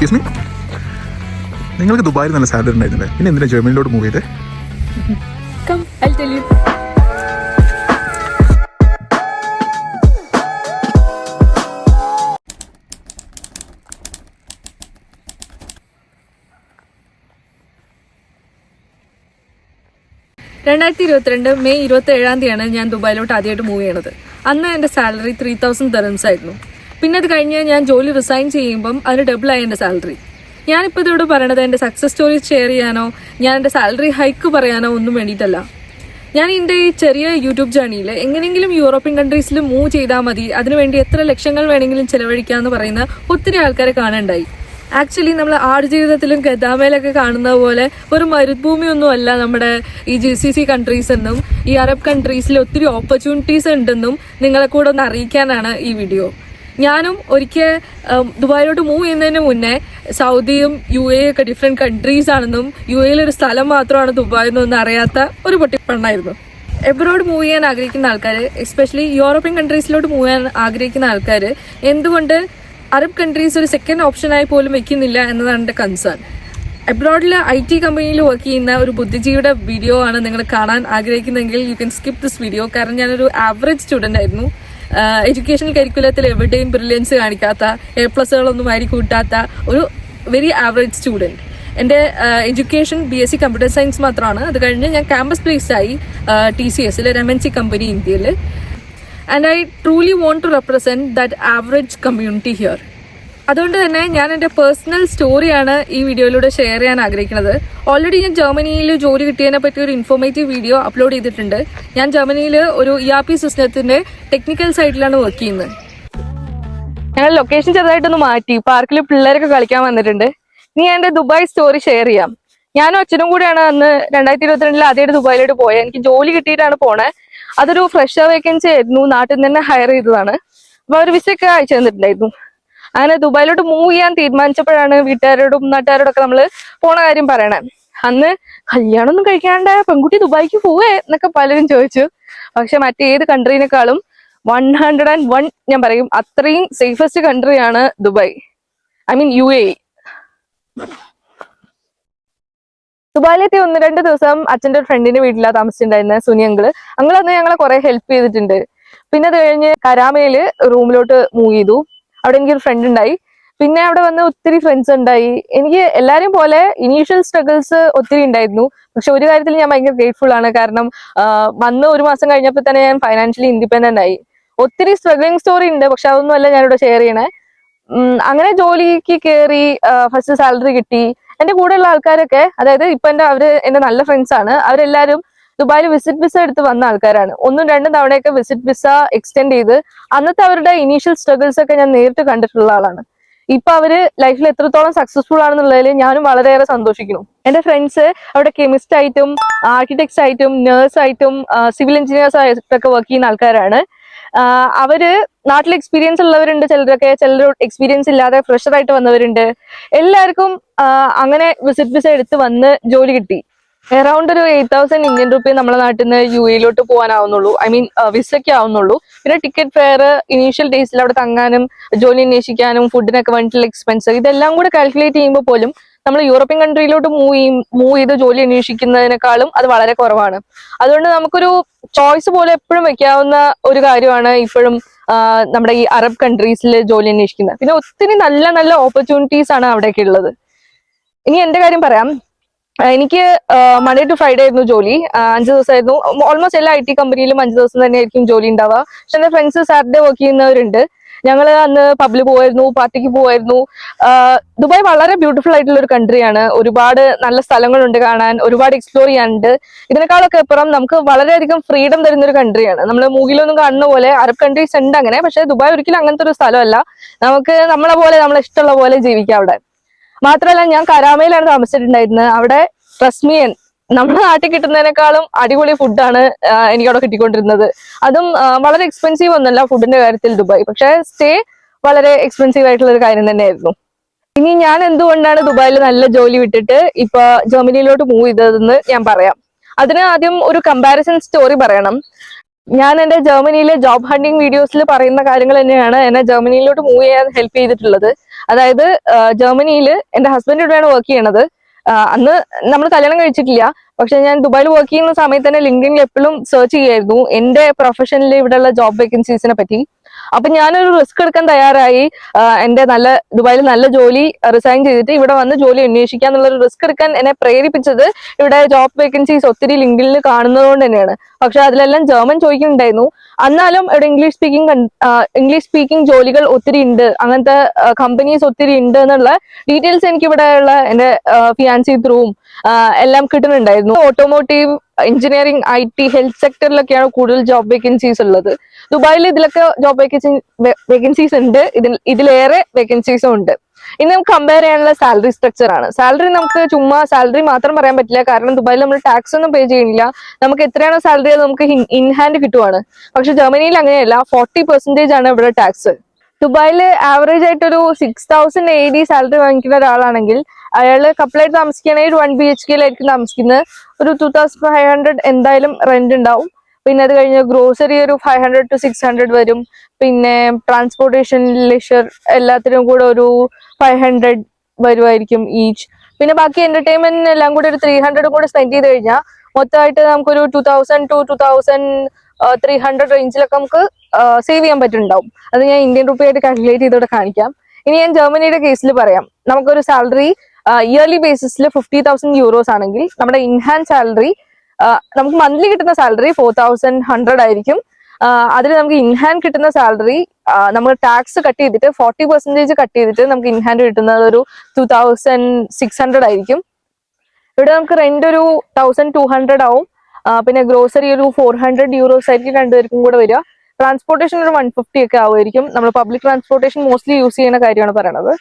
Excuse me, നിങ്ങൾക്ക് ദുബായിൽ നല്ല സാലറി ഉണ്ടായിരുന്നില്ലേ, പിന്നെ എന്തിനാ ജർമ്മനിലോട്ട് മൂവ് ചെയ്തേ? Come, I'll tell you. May 27 ഞാൻ ദുബായിലോട്ട് ആദ്യമായിട്ട് മൂവ് ചെയ്യണത്. അന്ന് എൻ്റെ സാലറി 3000 ദിർഹംസ് ആയിരുന്നു. പിന്നെ അത് കഴിഞ്ഞ് ഞാൻ ജോലി റിസൈൻ ചെയ്യുമ്പം അതിന് ഡബിളായി എൻ്റെ സാലറി. ഞാനിപ്പോൾ ഇതോട് പറയണത് എൻ്റെ സക്സസ് സ്റ്റോറി ഷെയർ ചെയ്യാനോ ഞാൻ എൻ്റെ സാലറി ഹൈക്ക് പറയാനോ ഒന്നും വേണ്ടിയിട്ടല്ല. ഞാൻ എൻ്റെ ഈ ചെറിയ യൂട്യൂബ് ജേർണിയിൽ എങ്ങനെയെങ്കിലും യൂറോപ്യൻ കൺട്രീസിൽ മൂവ് ചെയ്താൽ മതി, അതിനുവേണ്ടി എത്ര ലക്ഷങ്ങൾ വേണമെങ്കിലും ചിലവഴിക്കാമെന്ന് പറയുന്ന ഒത്തിരി ആൾക്കാരെ കാണുന്നുണ്ടായി. ആക്ച്വലി നമ്മൾ ആടുജീവിതത്തിലും ഗദാമയിലൊക്കെ കാണുന്ന പോലെ ഒരു മരുഭൂമിയൊന്നും അല്ല നമ്മുടെ ഈ GCC കൺട്രീസ് എന്നും ഈ അറബ് കൺട്രീസിൽ ഒത്തിരി ഓപ്പർച്യൂണിറ്റീസ് ഉണ്ടെന്നും നിങ്ങളെ കൂടെ ഒന്ന് അറിയിക്കാനാണ് ഈ വീഡിയോ. ഞാനും ഒരിക്കൽ ദുബായിലോട്ട് മൂവ് ചെയ്യുന്നതിന് മുന്നേ സൗദിയും UAE ഒക്കെ ഡിഫറെൻറ്റ് കൺട്രീസ് ആണെന്നും UAE ഒരു സ്ഥലം മാത്രമാണ് ദുബായ് എന്നൊന്നും അറിയാത്ത ഒരു പൊട്ടിപ്പെണ്ണായിരുന്നു. എബ്രോഡ് മൂവ് ചെയ്യാൻ ആഗ്രഹിക്കുന്ന ആൾക്കാർ, എസ്പെഷ്യലി യൂറോപ്യൻ കൺട്രീസിലോട്ട് മൂവ് ചെയ്യാൻ ആഗ്രഹിക്കുന്ന ആൾക്കാർ എന്തുകൊണ്ട് അറബ് കൺട്രീസ് ഒരു സെക്കൻഡ് ഓപ്ഷനായി പോലും വെക്കുന്നില്ല എന്നതാണ് എൻ്റെ കൺസേൺ. എബ്രോഡിൽ IT കമ്പനിയിൽ വർക്ക് ചെയ്യുന്ന ഒരു ബുദ്ധിജീവിയുടെ വീഡിയോ ആണ് നിങ്ങൾ കാണാൻ ആഗ്രഹിക്കുന്നതെങ്കിൽ you can skip this video. കാരണം ഞാനൊരു ആവറേജ് സ്റ്റുഡൻ്റ് ആയിരുന്നു. എഡ്യൂക്കേഷണൽ കരിക്കുലത്തിൽ എവിടെയും ബ്രില്യൻസ് കാണിക്കാത്ത, A+കളൊന്നും വാരി കൂട്ടാത്ത ഒരു വെരി ആവറേജ് സ്റ്റുഡൻറ്റ്. എൻ്റെ എഡ്യൂക്കേഷൻ BSc കമ്പ്യൂട്ടർ സയൻസ് മാത്രമാണ്. അത് കഴിഞ്ഞ് ഞാൻ ക്യാമ്പസ് പ്ലേസ്ഡ് ആയി TCS ഒരു MNC കമ്പനി ഇന്ത്യയിൽ. And I truly want to represent that average community here. അതുകൊണ്ട് തന്നെ ഞാൻ എൻ്റെ പേഴ്സണൽ സ്റ്റോറിയാണ് ഈ വീഡിയോയിലൂടെ ഷെയർ ചെയ്യാൻ ആഗ്രഹിക്കുന്നത്. ഓൾറെഡി ഞാൻ ജർമ്മനിയിൽ ജോലി കിട്ടിയതിനെ പറ്റി ഒരു ഇൻഫോർമേറ്റീവ് വീഡിയോ അപ്ലോഡ് ചെയ്തിട്ടുണ്ട്. ഞാൻ ജർമ്മനിയിൽ ഒരു ERP സിസ്റ്റത്തിൻ്റെ ടെക്നിക്കൽ സൈഡിലാണ് വർക്ക് ചെയ്യുന്നത്. ഞങ്ങൾ ലൊക്കേഷൻ ചെറുതായിട്ടൊന്ന് മാറ്റി, പാർക്കിൽ പിള്ളേരൊക്കെ കളിക്കാൻ വന്നിട്ടുണ്ട്. ഇനി ഞാൻ എൻ്റെ ദുബായ് സ്റ്റോറി ഷെയർ ചെയ്യാം. ഞാനും അച്ഛനും കൂടിയാണ് അന്ന് 2022 ആദ്യമായിട്ട് ദുബായിലോട്ട് പോയത്. എനിക്ക് ജോലി കിട്ടിയിട്ടാണ് പോണേ. അതൊരു ഫ്രഷർ വേക്കൻസി ആയിരുന്നു, നാട്ടിൽ നിന്ന് തന്നെ ഹയർ ചെയ്തതാണ്. അപ്പോൾ ഒരു വിസയൊക്കെ അയച്ചു തന്നിട്ടുണ്ടായിരുന്നു. അങ്ങനെ ദുബായിലോട്ട് മൂവ് ചെയ്യാൻ തീരുമാനിച്ചപ്പോഴാണ് വീട്ടുകാരോടും നാട്ടുകാരോടൊക്കെ നമ്മൾ പോണ കാര്യം പറയണേ. അന്ന് കല്യാണമൊന്നും കഴിക്കാണ്ട് പെൺകുട്ടി ദുബായിക്ക് പോവേ എന്നൊക്കെ പലരും ചോദിച്ചു. പക്ഷെ മറ്റേത് കൺട്രീനേക്കാളും 101 ഞാൻ പറയും അത്രയും സേഫസ്റ്റ് കൺട്രിയാണ് ദുബായ്, ഐ മീൻ UAE. ദുബായിലെത്തി 1-2 ദിവസം അച്ഛൻ്റെ ഒരു ഫ്രണ്ടിന്റെ വീട്ടിലാണ് താമസിച്ചിട്ടുണ്ടായിരുന്നത്, സുനി അങ്കിള്. അന്ന് ഞങ്ങളെ കുറെ ഹെൽപ്പ് ചെയ്തിട്ടുണ്ട്. പിന്നെ അത് കഴിഞ്ഞ് കരാമയില് റൂമിലോട്ട് മൂവ് ചെയ്തു. അവിടെ എനിക്കൊരു ഫ്രണ്ട് ഉണ്ടായി. പിന്നെ അവിടെ വന്ന് ഒത്തിരി ഫ്രണ്ട്സ് ഉണ്ടായി. എനിക്ക് എല്ലാവരും പോലെ ഇനീഷ്യൽ സ്ട്രഗിൾസ് ഒത്തിരി ഉണ്ടായിരുന്നു. പക്ഷെ ഒരു കാര്യത്തിൽ ഞാൻ ഭയങ്കര ഗ്രേറ്റ്ഫുൾ ആണ്. കാരണം വന്ന് 1 മാസം കഴിഞ്ഞപ്പോൾ തന്നെ ഞാൻ ഫൈനാൻഷ്യലി ഇൻഡിപെൻഡന്റ് ആയി. ഒത്തിരി സ്ട്രഗ്ലിംഗ് സ്റ്റോറി ഉണ്ട്, പക്ഷെ അതൊന്നും അല്ല ഞാനിവിടെ ഷെയർ ചെയ്യണേ. അങ്ങനെ ജോലിക്ക് കയറി, ഫസ്റ്റ് സാലറി കിട്ടി. എന്റെ കൂടെയുള്ള ആൾക്കാരൊക്കെ, അതായത് ഇപ്പൊ എന്റെ നല്ല ഫ്രണ്ട്സ് ആണ്. അവരെല്ലാരും ദുബായിൽ വിസിറ്റ് വിസ എടുത്ത് വന്ന ആൾക്കാരാണ്. 1-2 തവണയൊക്കെ വിസിറ്റ് വിസ എക്സ്റ്റെൻഡ് ചെയ്ത് അന്നത്തെ അവരുടെ ഇനീഷ്യൽ സ്ട്രഗിൾസ് ഒക്കെ ഞാൻ നേരിട്ട് കണ്ടിട്ടുള്ള ആളാണ്. ഇപ്പൊ അവര് ലൈഫിൽ എത്രത്തോളം സക്സസ്ഫുൾ ആണെന്നുള്ളതിൽ ഞാനും വളരെയേറെ സന്തോഷിക്കുന്നു. എന്റെ ഫ്രണ്ട്സ് അവിടെ കെമിസ്റ്റ് ആയിട്ടും ആർക്കിടെക്ട്സ് ആയിട്ടും നേഴ്സ് ആയിട്ടും സിവിൽ എഞ്ചിനീയേഴ്സ് ആയിട്ടൊക്കെ വർക്ക് ചെയ്യുന്ന ആൾക്കാരാണ്. അവര് നാട്ടിൽ എക്സ്പീരിയൻസ് ഉള്ളവരുണ്ട്, ചിലർ എക്സ്പീരിയൻസ് ഇല്ലാതെ ഫ്രഷർ ആയിട്ട് വന്നവരുണ്ട്. എല്ലാവർക്കും അങ്ങനെ വിസിറ്റ് വിസ എടുത്ത് വന്ന് ജോലി കിട്ടി. അറൌണ്ട് ഒരു 8000 ഇന്ത്യൻ റുപ്പി നമ്മളെ നാട്ടിൽ നിന്ന് UAE പോകാനാവുന്നുള്ളൂ, ഐ മീൻ വിസയ്ക്ക് ആവുന്നുള്ളൂ. പിന്നെ ടിക്കറ്റ് ഫെയർ, ഇനീഷ്യൽ ഡേയ്സിൽ അവിടെ തങ്ങാനും ജോലി അന്വേഷിക്കാനും ഫുഡിനൊക്കെ വേണ്ടിയിട്ടുള്ള എക്സ്പെൻസ്, ഇതെല്ലാം കൂടെ കാൽക്കുലേറ്റ് ചെയ്യുമ്പോൾ പോലും നമ്മൾ യൂറോപ്യൻ കൺട്രിയിലോട്ട് മൂവ് ചെയ്ത് ജോലി അന്വേഷിക്കുന്നതിനേക്കാളും അത് വളരെ കുറവാണ്. അതുകൊണ്ട് നമുക്കൊരു ചോയ്സ് പോലെ എപ്പോഴും വെക്കാവുന്ന ഒരു കാര്യമാണ് ഇപ്പോഴും നമ്മുടെ ഈ അറബ് കൺട്രീസിൽ ജോലി അന്വേഷിക്കുന്നത്. പിന്നെ ഒത്തിരി നല്ല നല്ല ഓപ്പർച്യൂണിറ്റീസ് ആണ് അവിടെയൊക്കെ ഉള്ളത്. ഇനി എന്റെ കാര്യം പറയാം. എനിക്ക് മൺഡേ ടു ഫ്രൈഡേ ആയിരുന്നു ജോലി. 5 ദിവസമായിരുന്നു. ഓൾമോസ്റ്റ് എല്ലാ IT കമ്പനിയിലും 5 ദിവസം തന്നെയായിരിക്കും ജോലി ഉണ്ടാവുക. പക്ഷെ എന്റെ ഫ്രണ്ട്സ് സാറ്റർഡേ വർക്ക് ചെയ്യുന്നവരുണ്ട്. ഞങ്ങൾ അന്ന് പബ്ബിൽ പോവായിരുന്നു, പാർട്ടിക്ക് പോവായിരുന്നു. ദുബായ് വളരെ ബ്യൂട്ടിഫുൾ ആയിട്ടുള്ള ഒരു കൺട്രിയാണ്. ഒരുപാട് നല്ല സ്ഥലങ്ങളുണ്ട് കാണാൻ, ഒരുപാട് എക്സ്പ്ലോർ ചെയ്യാനുണ്ട്. ഇതിനേക്കാളൊക്കെ അപ്പുറം നമുക്ക് വളരെയധികം ഫ്രീഡം തരുന്ന ഒരു കൺട്രിയാണ്. നമ്മൾ മൂവിലൊന്നും കാണുന്ന പോലെ അറബ് കൺട്രീസ് ഉണ്ട് അങ്ങനെ, പക്ഷെ ദുബായ് ഒരിക്കലും അങ്ങനത്തെ ഒരു സ്ഥലമല്ല. നമുക്ക് നമ്മളെ ഇഷ്ടമുള്ള പോലെ ജീവിക്കാം അവിടെ. മാത്രമല്ല ഞാൻ കരാമയിലാണ് താമസിച്ചിട്ടുണ്ടായിരുന്നത്. അവിടെ റസ്മിയൻ നമ്മുടെ നാട്ടിൽ കിട്ടുന്നതിനേക്കാളും അടിപൊളി ഫുഡാണ് എനിക്ക് അവിടെ കിട്ടിക്കൊണ്ടിരുന്നത്. അതും വളരെ എക്സ്പെൻസീവ് ഒന്നല്ല ഫുഡിന്റെ കാര്യത്തിൽ ദുബായ്, പക്ഷെ സ്റ്റേ വളരെ എക്സ്പെൻസീവ് ആയിട്ടുള്ള ഒരു കാര്യം തന്നെയായിരുന്നു. ഇനി ഞാൻ എന്തുകൊണ്ടാണ് ദുബായിൽ നല്ല ജോലി വിട്ടിട്ട് ഇപ്പൊ ജർമ്മനിയിലോട്ട് മൂവ് ചെയ്തതെന്ന് ഞാൻ പറയാം. അതിന് ആദ്യം ഒരു കമ്പാരിസൺ സ്റ്റോറി പറയണം. ഞാൻ എന്റെ ജർമ്മനിയിലെ ജോബ് ഹണ്ടിങ് വീഡിയോസിൽ പറയുന്ന കാര്യങ്ങൾ തന്നെയാണ് എന്നെ ജർമ്മനിയിലോട്ട് മൂവ് ചെയ്യാൻ ഹെൽപ്പ് ചെയ്തിട്ടുള്ളത്. അതായത് ജർമ്മനിയിൽ എന്റെ ഹസ്ബൻഡ് ഇവിടെയാണ് വർക്ക് ചെയ്യണത്. അന്ന് നമ്മൾ കല്യാണം കഴിച്ചിട്ടില്ല. പക്ഷെ ഞാൻ ദുബായിൽ വർക്ക് ചെയ്യുന്ന സമയത്ത് തന്നെ ലിങ്ക്ഡിനിൽ എപ്പോഴും സെർച്ച് ചെയ്യായിരുന്നു എന്റെ പ്രൊഫഷനിൽ ഇവിടെയുള്ള ജോബ് വേക്കൻസീസിനെ പറ്റി. അപ്പൊ ഞാനൊരു റിസ്ക് എടുക്കാൻ തയ്യാറായി. എന്റെ ദുബായിൽ നല്ല ജോലി റിസൈൻ ചെയ്തിട്ട് ഇവിടെ വന്ന് ജോലി അന്വേഷിക്കുക എന്നുള്ളൊരു റിസ്ക് എടുക്കാൻ എന്നെ പ്രേരിപ്പിച്ചത് ഇവിടെ ജോബ് വേക്കൻസീസ് ഒത്തിരി ലിങ്ക്ഡിനിൽ കാണുന്നത് കൊണ്ട് തന്നെയാണ്. പക്ഷെ അതിലെല്ലാം ജർമ്മൻ ചോദിക്കുന്നുണ്ടായിരുന്നു. എന്നാലും ഇവിടെ ഇംഗ്ലീഷ് സ്പീക്കിംഗ് ജോലികൾ ഒത്തിരി ഉണ്ട്, അങ്ങനത്തെ കമ്പനീസ് ഒത്തിരി ഉണ്ട് എന്നുള്ള ഡീറ്റെയിൽസ് എനിക്ക് ഇവിടെ ഉള്ള എന്റെ ഫിയാൻസി ത്രൂവും എല്ലാം കിട്ടുന്നുണ്ടായിരുന്നു. ഓട്ടോമോട്ടീവ്, എഞ്ചിനീയറിംഗ്, IT, ഹെൽത്ത് സെക്ടറിലൊക്കെയാണ് കൂടുതൽ ജോബ് വേക്കൻസീസ് ഉള്ളത്. ദുബായിൽ ഇതിലൊക്കെ ജോബ് വേക്കൻസീസ് ഉണ്ട്, ഇതിലേറെ വേക്കൻസീസും ഉണ്ട്. ഇനി നമുക്ക് കമ്പയർ ചെയ്യാനുള്ള സാലറി സ്ട്രക്ചർ ആണ്. സാലറി നമുക്ക് ചുമ്മാ സാലറി മാത്രം പറയാൻ പറ്റില്ല, കാരണം ദുബായിൽ നമ്മൾ ടാക്സ് ഒന്നും പേ ചെയ്യുന്നില്ല. നമുക്ക് എത്രയാണോ സാലറി അത് നമുക്ക് ഇൻ ഹാൻഡ് കിട്ടുവാണ്. പക്ഷെ ജർമ്മനിയിൽ അങ്ങനെയല്ല, 40% ആണ് ഇവിടെ ടാക്സ്. ദുബായിൽ ആവറേജ് ആയിട്ട് ഒരു 6,000 AD സാലറി വാങ്ങിക്കുന്ന ഒരാളാണെങ്കിൽ അയാള് കപ്പിളായിട്ട് താമസിക്കുകയാണെങ്കിൽ 1 BHK താമസിക്കുന്നത്. ഒരു 2,500 എന്തായാലും റെന്റ് ഉണ്ടാവും. പിന്നെ അത് കഴിഞ്ഞ് ഗ്രോസറി ഒരു 500 to 600 വരും. പിന്നെ ട്രാൻസ്പോർട്ടേഷൻ, ലെഷർ എല്ലാത്തിനും കൂടെ ഒരു 500 വരുമായിരിക്കും ഈച്ച്. പിന്നെ ബാക്കി എന്റർടൈൻമെന്റിന് എല്ലാം കൂടെ ഒരു 300 കൂടെ സ്പെൻഡ് ചെയ്ത് കഴിഞ്ഞാൽ മൊത്തമായിട്ട് നമുക്കൊരു 2,000 to 2,300 റേഞ്ചിലൊക്കെ നമുക്ക് സേവ് ചെയ്യാൻ പറ്റുന്നുണ്ടാവും. അത് ഞാൻ ഇന്ത്യൻ റുപ്പി ആയിട്ട് കാൽക്കുലേറ്റ് ചെയ്തോടെ കാണിക്കാം. ഇനി ഞാൻ ജർമ്മനിയുടെ കേസിൽ പറയാം. നമുക്കൊരു സാലറി ഇയർലി ബേസിസിൽ 50,000 euros ആണെങ്കിൽ നമ്മുടെ ഇൻഹാൻഡ് സാലറി, നമുക്ക് മന്ത്ലി കിട്ടുന്ന സാലറി 4,100 ആയിരിക്കും. അതിൽ നമുക്ക് ഇൻഹാൻഡ് കിട്ടുന്ന സാലറി നമ്മൾ ടാക്സ് കട്ട് ചെയ്തിട്ട് 40% കട്ട് ചെയ്തിട്ട് നമുക്ക് ഇൻഹാൻഡ് കിട്ടുന്നത് ഒരു 2,600 ആയിരിക്കും. ഇവിടെ നമുക്ക് റെന്റ് ഒരു 1,200 ആവും. പിന്നെ ഗ്രോസറി ഒരു 400 euros ആയിരിക്കും രണ്ടുപേർക്കും കൂടെ വരിക. ട്രാൻസ്പോർട്ടേഷൻ ഒരു 150 ഒക്കെ ആവുമായിരിക്കും. നമ്മൾ പബ്ലിക് ട്രാൻസ്പോർട്ടേഷൻ മോസ്റ്റ്ലി യൂസ് ചെയ്യുന്ന കാര്യമാണ് പറയണത്.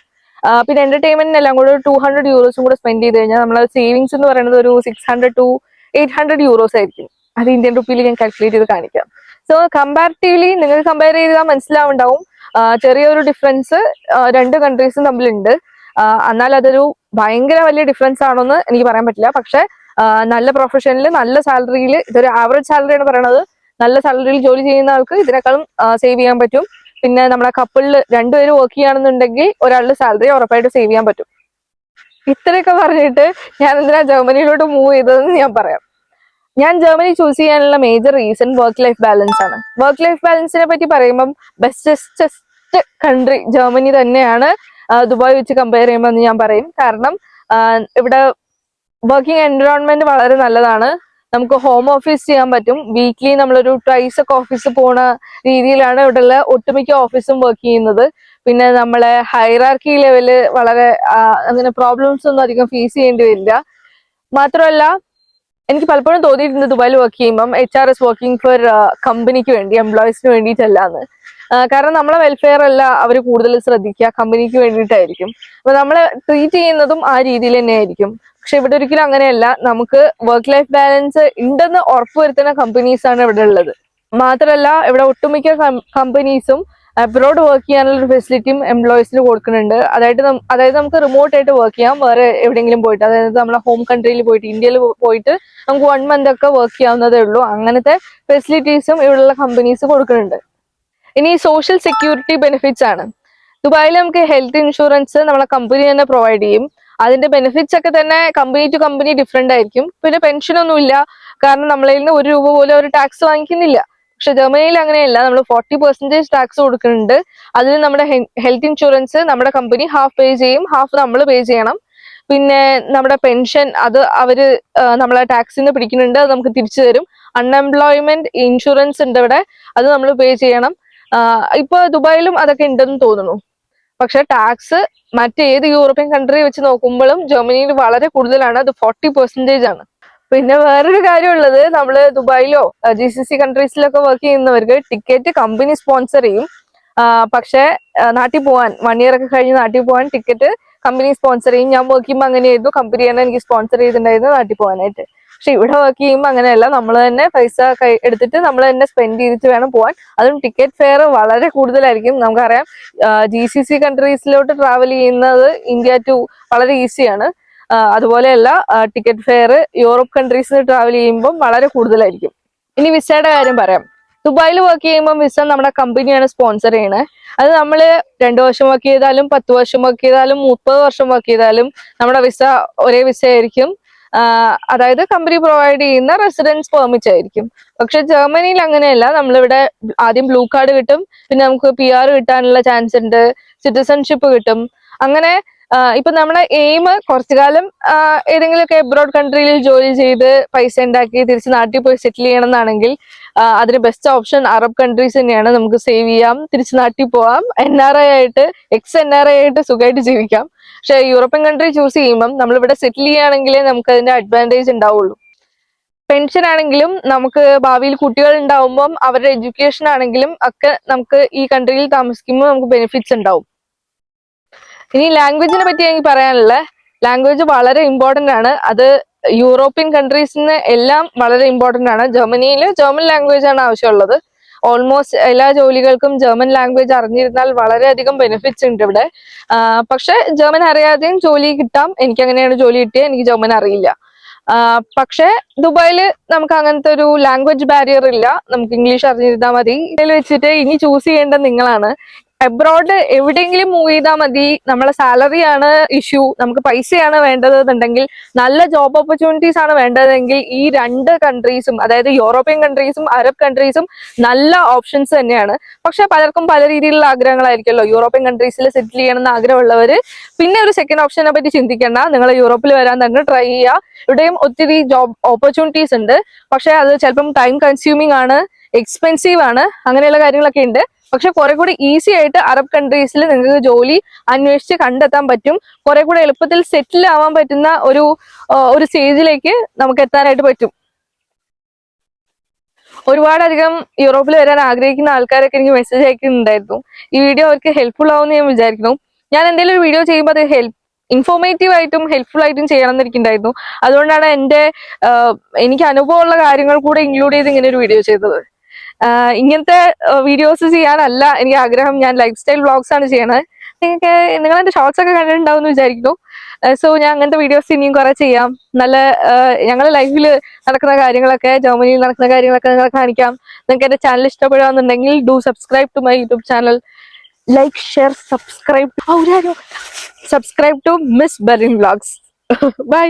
പിന്നെ എന്റർടൈൻമെന്റിന് എല്ലാം കൂടെ ഒരു 200 euros കൂടെ സ്പെൻഡ് ചെയ്ത് കഴിഞ്ഞാൽ നമ്മളെ സേവിങ്സ് എന്ന് പറയുന്നത് ഒരു 600 to 800 euros ആയിരിക്കും. അത് ഇന്ത്യൻ റുപ്പിയിൽ ഞാൻ കാൽക്കുലേറ്റ് ചെയ്ത് കാണിക്കാം. സോ കമ്പാരിറ്റീവ്ലി നിങ്ങൾക്ക് കമ്പയർ ചെയ്താൽ മനസ്സിലാവുണ്ടാവും ചെറിയൊരു ഡിഫറൻസ് രണ്ട് കൺട്രീസും തമ്മിലുണ്ട്. എന്നാൽ അതൊരു ഭയങ്കര വലിയ ഡിഫറൻസ് ആണോന്ന് എനിക്ക് പറയാൻ പറ്റില്ല. പക്ഷെ നല്ല പ്രൊഫഷനിൽ നല്ല സാലറിയിൽ, ഇതൊരു ആവറേജ് സാലറിയാണ് പറയണത്, നല്ല സാലറിയിൽ ജോലി ചെയ്യുന്ന ആൾക്ക് ഇതിനേക്കാളും സേവ് ചെയ്യാൻ പറ്റും. പിന്നെ നമ്മളെ കപ്പിളിൽ രണ്ടുപേരും വർക്ക് ചെയ്യുകയാണെന്നുണ്ടെങ്കിൽ ഒരാളുടെ സാലറി ഉറപ്പായിട്ട് സേവ് ചെയ്യാൻ പറ്റും. ഇത്രയൊക്കെ പറഞ്ഞിട്ട് ഞാൻ എന്തിനാ ജർമ്മനിയിലോട്ട് മൂവ് ചെയ്തതെന്ന് ഞാൻ പറയാം. ഞാൻ ജർമ്മനി ചൂസ് ചെയ്യാനുള്ള major reason work life balance ആണ്. വർക്ക് ലൈഫ് ബാലൻസിനെ പറ്റി പറയുമ്പം ബെസ്റ്റസ്റ്റ് കൺട്രി ജർമ്മനി തന്നെയാണ് ദുബായ് വെച്ച് കമ്പയർ ചെയ്യുമ്പോൾ എന്ന് ഞാൻ പറയും. കാരണം ഇവിടെ വർക്കിംഗ് എൻവയോൺമെന്റ് വളരെ നല്ലതാണ്. നമുക്ക് ഹോം ഓഫീസ് ചെയ്യാൻ പറ്റും. വീക്ക്ലി നമ്മളൊരു ട്വൈസ് ഒക്കെ ഓഫീസിൽ പോണ രീതിയിലാണ് ഇവിടെയുള്ള ഒട്ടുമിക്ക ഓഫീസും വർക്ക് ചെയ്യുന്നത്. പിന്നെ നമ്മളെ ഹൈറാർക്കി ലെവല് വളരെ അങ്ങനെ പ്രോബ്ലംസ് ഒന്നും അധികം ഫേസ് ചെയ്യേണ്ടി വരില്ല. മാത്രമല്ല എനിക്ക് പലപ്പോഴും തോന്നിയിട്ടുണ്ട് ദുബായിൽ വർക്ക് ചെയ്യുമ്പം HRS വർക്കിംഗ് ഫോർ കമ്പനിക്ക് വേണ്ടി, എംപ്ലോയീസിന് വേണ്ടിയിട്ടല്ലാന്ന്. കാരണം നമ്മളെ വെൽഫെയർ അല്ല അവർ കൂടുതൽ ശ്രദ്ധിക്കുക, കമ്പനിക്ക് വേണ്ടിയിട്ടായിരിക്കും. അപ്പൊ നമ്മളെ ട്രീറ്റ് ചെയ്യുന്നതും ആ രീതിയിൽ തന്നെ ആയിരിക്കും. പക്ഷെ ഇവിടെ ഒരിക്കലും അങ്ങനെയല്ല. നമുക്ക് വർക്ക് ലൈഫ് ബാലൻസ് ഉണ്ടെന്ന് ഉറപ്പുവരുത്തുന്ന കമ്പനീസ് ആണ് ഇവിടെ ഉള്ളത്. മാത്രമല്ല ഇവിടെ ഒട്ടുമിക്ക കമ്പനീസും അബ്രോഡ് വർക്ക് ചെയ്യാനുള്ള ഒരു ഫെസിലിറ്റിയും എംപ്ലോയീസിന് കൊടുക്കുന്നുണ്ട്. അതായത് നമുക്ക് റിമോട്ട് ആയിട്ട് വർക്ക് ചെയ്യാം, വേറെ എവിടെയെങ്കിലും പോയിട്ട്. അതായത് നമ്മളെ ഹോം കൺട്രിയിൽ പോയിട്ട്, ഇന്ത്യയിൽ പോയിട്ട് നമുക്ക് 1 month ഒക്കെ വർക്ക് ചെയ്യാവുന്നതേ ഉള്ളൂ. അങ്ങനത്തെ ഫെസിലിറ്റീസും ഇവിടെയുള്ള കമ്പനീസ് കൊടുക്കുന്നുണ്ട്. ഇനി സോഷ്യൽ സെക്യൂരിറ്റി ബെനിഫിറ്റ്സ് ആണ്. ദുബായിൽ നമുക്ക് ഹെൽത്ത് ഇൻഷുറൻസ് നമ്മളെ കമ്പനി തന്നെ പ്രൊവൈഡ് ചെയ്യും. അതിന്റെ ബെനിഫിറ്റ്സ് ഒക്കെ തന്നെ കമ്പനി ടു കമ്പനി ഡിഫറെന്റ് ആയിരിക്കും. പിന്നെ പെൻഷൻ ഒന്നും ഇല്ല, കാരണം നമ്മളതിൽ നിന്ന് 1 രൂപ പോലും ഒരു ടാക്സ് വാങ്ങിക്കുന്നില്ല. പക്ഷെ ജർമ്മനിയിൽ അങ്ങനെയല്ല, നമ്മൾ 40% ടാക്സ് കൊടുക്കുന്നുണ്ട്. അതിൽ നമ്മുടെ ഹെൽത്ത് ഇൻഷുറൻസ് നമ്മുടെ കമ്പനി ഹാഫ് പേ ചെയ്യും, ഹാഫ് നമ്മൾ പേ ചെയ്യണം. പിന്നെ നമ്മുടെ പെൻഷൻ അത് അവര് നമ്മളെ ടാക്സിന്ന് പിടിക്കുന്നുണ്ട്, അത് നമുക്ക് തിരിച്ചു തരും. അൺഎംപ്ലോയ്മെന്റ് ഇൻഷുറൻസ് ഉണ്ട് ഇവിടെ, അത് നമ്മൾ പേ ചെയ്യണം. ഇപ്പൊ ദുബായിലും അതൊക്കെ ഉണ്ടെന്ന് തോന്നുന്നു. പക്ഷെ ടാക്സ് മറ്റേത് യൂറോപ്യൻ കൺട്രി വെച്ച് നോക്കുമ്പോഴും ജർമ്മനിയിൽ വളരെ കൂടുതലാണ്, അത് 40% ആണ്. പിന്നെ വേറൊരു കാര്യമുള്ളത്, നമ്മള് ദുബായിലോ GCC കൺട്രീസിലൊക്കെ വർക്ക് ചെയ്യുന്നവർക്ക് ടിക്കറ്റ് കമ്പനി സ്പോൺസർ ചെയ്യും. പക്ഷെ നാട്ടിൽ പോകാൻ 1 year ഒക്കെ കഴിഞ്ഞ് നാട്ടിൽ പോകാൻ ടിക്കറ്റ് കമ്പനി സ്പോൺസർ ചെയ്യും. ഞാൻ വർക്ക് ചെയ്യുമ്പോൾ അങ്ങനെയായിരുന്നു, കമ്പനി തന്നെ എനിക്ക് സ്പോൺസർ ചെയ്തിട്ടുണ്ടായിരുന്നു നാട്ടിൽ പോകാനായിട്ട്. പക്ഷെ ഇവിടെ വർക്ക് ചെയ്യുമ്പോൾ അങ്ങനെയല്ല, നമ്മൾ തന്നെ പൈസ എടുത്തിട്ട് നമ്മൾ തന്നെ സ്പെൻഡ് ചെയ്തിട്ട് വേണം പോകാൻ. അതും ടിക്കറ്റ് ഫെയർ വളരെ കൂടുതലായിരിക്കും. നമുക്കറിയാം GCC കൺട്രീസിലോട്ട് ട്രാവൽ ചെയ്യുന്നത് ഇന്ത്യ ടു വളരെ ഈസിയാണ്. അതുപോലെയല്ല ടിക്കറ്റ് ഫെയർ യൂറോപ്പ് കൺട്രീസിൽ ട്രാവൽ ചെയ്യുമ്പോൾ വളരെ കൂടുതലായിരിക്കും. ഇനി വിസയുടെ കാര്യം പറയാം. ദുബായിൽ വർക്ക് ചെയ്യുമ്പോൾ വിസ നമ്മുടെ കമ്പനിയാണ് സ്പോൺസർ ചെയ്യണത്. അത് നമ്മൾ 2 വർഷം വർക്ക് ചെയ്താലും 10 വർഷം വർക്ക് ചെയ്താലും 30 വർഷം വർക്ക് ചെയ്താലും നമ്മുടെ വിസ ഒരേ വിസ ആയിരിക്കും. അതായത് കമ്പനി പ്രൊവൈഡ് ചെയ്യുന്ന റെസിഡൻസ് പെർമിറ്റ് ആയിരിക്കും. പക്ഷെ ജർമ്മനിയിൽ അങ്ങനെയല്ല. നമ്മളിവിടെ ആദ്യം ബ്ലൂ കാർഡ് കിട്ടും, പിന്നെ നമുക്ക് PR കിട്ടാനുള്ള ചാൻസ് ഉണ്ട്, സിറ്റിസൺഷിപ്പ് കിട്ടും. അങ്ങനെ ഇപ്പൊ നമ്മുടെ എയിം കുറച്ചു കാലം ഏതെങ്കിലുമൊക്കെ എബ്രോഡ് കൺട്രിയിൽ ജോലി ചെയ്ത് പൈസ ഉണ്ടാക്കി തിരിച്ച് നാട്ടിൽ പോയി സെറ്റിൽ ചെയ്യണം എന്നാണെങ്കിൽ അതിന് ബെസ്റ്റ് ഓപ്ഷൻ അറബ് കൺട്രീസ് തന്നെയാണ്. നമുക്ക് സേവ് ചെയ്യാം, തിരിച്ച് നാട്ടിൽ പോവാം, NRI ആയിട്ട് NRI ആയിട്ട് സുഖമായിട്ട് ജീവിക്കാം. പക്ഷെ യൂറോപ്യൻ കൺട്രി ചൂസ് ചെയ്യുമ്പം നമ്മളിവിടെ സെറ്റിൽ ചെയ്യുകയാണെങ്കിലേ നമുക്ക് അതിന്റെ അഡ്വാൻറ്റേജ് ഉണ്ടാവുള്ളൂ. പെൻഷൻ ആണെങ്കിലും നമുക്ക് ഭാവിയിൽ കുട്ടികൾ ഉണ്ടാവുമ്പം അവരുടെ എഡ്യൂക്കേഷൻ ആണെങ്കിലും ഒക്കെ നമുക്ക് ഈ കൺട്രിയിൽ താമസിക്കുമ്പോൾ നമുക്ക് ബെനിഫിറ്റ്സ് ഉണ്ടാവും. ഇനി ലാംഗ്വേജിനെ പറ്റി എനിക്ക് പറയാനുള്ള, ലാംഗ്വേജ് വളരെ ഇമ്പോർട്ടന്റ് ആണ്. അത് യൂറോപ്യൻ കൺട്രീസിന് എല്ലാം വളരെ ഇമ്പോർട്ടന്റ് ആണ്. ജർമ്മനിയിൽ ജർമ്മൻ ലാംഗ്വേജ് ആണ് ആവശ്യമുള്ളത്. ഓൾമോസ്റ്റ് എല്ലാ ജോലികൾക്കും ജർമ്മൻ ലാംഗ്വേജ് അറിഞ്ഞിരുന്നാൽ വളരെയധികം ബെനിഫിറ്റ്സ് ഉണ്ട് ഇവിടെ. പക്ഷെ ജർമ്മൻ അറിയാതെയും ജോലി കിട്ടാം. എനിക്ക് അങ്ങനെയാണ് ജോലി കിട്ടിയത്. എനിക്ക് ജർമ്മൻ അറിയില്ല. പക്ഷെ ദുബായിൽ നമുക്ക് അങ്ങനത്തെ ഒരു ലാംഗ്വേജ് ബാരിയർ ഇല്ല. നമുക്ക് ഇംഗ്ലീഷ് അറിഞ്ഞിരുന്നാൽ മതി. ഇതിൽ വെച്ചിട്ട് ഇനി ചൂസ് ചെയ്യേണ്ടത് നിങ്ങളാണ്. എബ്രോഡ് എവിടെയെങ്കിലും മൂവ് ചെയ്താൽ മതി. നമ്മളെ സാലറിയാണ് ഇഷ്യൂ, നമുക്ക് പൈസയാണ് വേണ്ടതെന്നുണ്ടെങ്കിൽ, നല്ല ജോബ് ഓപ്പർച്യൂണിറ്റീസ് ആണ് വേണ്ടതെങ്കിൽ ഈ 2 കൺട്രീസും, അതായത് യൂറോപ്യൻ കൺട്രീസും അറബ് കൺട്രീസും നല്ല ഓപ്ഷൻസ് തന്നെയാണ്. പക്ഷെ പലർക്കും പല രീതിയിലുള്ള ആഗ്രഹങ്ങളായിരിക്കുമല്ലോ. യൂറോപ്യൻ കൺട്രീസിൽ സെറ്റിൽ ചെയ്യണമെന്ന് ആഗ്രഹമുള്ളവർ പിന്നെ ഒരു സെക്കൻഡ് ഓപ്ഷനെ പറ്റി ചിന്തിക്കേണ്ട. നിങ്ങൾ യൂറോപ്പിൽ വരാൻ തന്നെ ട്രൈ ചെയ്യുക. ഇവിടെയും ഒത്തിരി ജോബ് ഓപ്പർച്യൂണിറ്റീസ് ഉണ്ട്. പക്ഷെ അത് ചിലപ്പം ടൈം കൺസ്യൂമിംഗ് ആണ്, എക്സ്പെൻസീവ് ആണ്, അങ്ങനെയുള്ള കാര്യങ്ങളൊക്കെ ഉണ്ട്. പക്ഷെ കുറെ കൂടി ഈസി ആയിട്ട് അറബ് കൺട്രീസിൽ നിങ്ങൾക്ക് ജോലി അന്വേഷിച്ച് കണ്ടെത്താൻ പറ്റും. കുറെ കൂടെ എളുപ്പത്തിൽ സെറ്റിൽ ആവാൻ പറ്റുന്ന ഒരു സ്റ്റേജിലേക്ക് നമുക്ക് എത്താനായിട്ട് പറ്റും. ഒരുപാടധികം യൂറോപ്പിൽ വരാൻ ആഗ്രഹിക്കുന്ന ആൾക്കാരൊക്കെ എനിക്ക് മെസ്സേജ് അയക്കുന്നുണ്ടായിരുന്നു. ഈ വീഡിയോ അവർക്ക് ഹെൽപ്ഫുൾ ആവുമെന്ന് ഞാൻ വിചാരിക്കുന്നു. ഞാൻ എന്തെങ്കിലും ഒരു വീഡിയോ ചെയ്യുമ്പോൾ അത് ഇൻഫോർമേറ്റീവ് ആയിട്ടും ഹെൽപ്ഫുൾ ആയിട്ടും ചെയ്യണം എന്നിരിക്കുന്നുണ്ടായിരുന്നു. അതുകൊണ്ടാണ് എനിക്ക് അനുഭവമുള്ള കാര്യങ്ങൾ കൂടെ ഇൻക്ലൂഡ് ചെയ്ത് ഇങ്ങനെ ഒരു വീഡിയോ ചെയ്തത്. ഇങ്ങനത്തെ വീഡിയോസ് ചെയ്യാനല്ല എനിക്ക് ആഗ്രഹം. ഞാൻ ലൈഫ് സ്റ്റൈൽ വ്ളോഗ്സ് ആണ് ചെയ്യണത്. നിങ്ങൾ എന്റെ ഷോർട്സ് ഒക്കെ കണ്ടിട്ടുണ്ടാവും എന്ന് വിചാരിക്കുന്നു. സോ ഞാൻ അങ്ങനത്തെ വീഡിയോസ് ഇനിയും കുറെ ചെയ്യാം. നല്ല ഞങ്ങളുടെ ലൈഫിൽ നടക്കുന്ന കാര്യങ്ങളൊക്കെ, ജർമ്മനിയിൽ നടക്കുന്ന കാര്യങ്ങളൊക്കെ നിങ്ങളെ കാണിക്കാം. നിങ്ങൾക്ക് എന്റെ ചാനൽ ഇഷ്ടപ്പെടുകയാണെന്നുണ്ടെങ്കിൽ do subscribe to my YouTube channel. Like, share, subscribe to Miss Berin vlogs. By.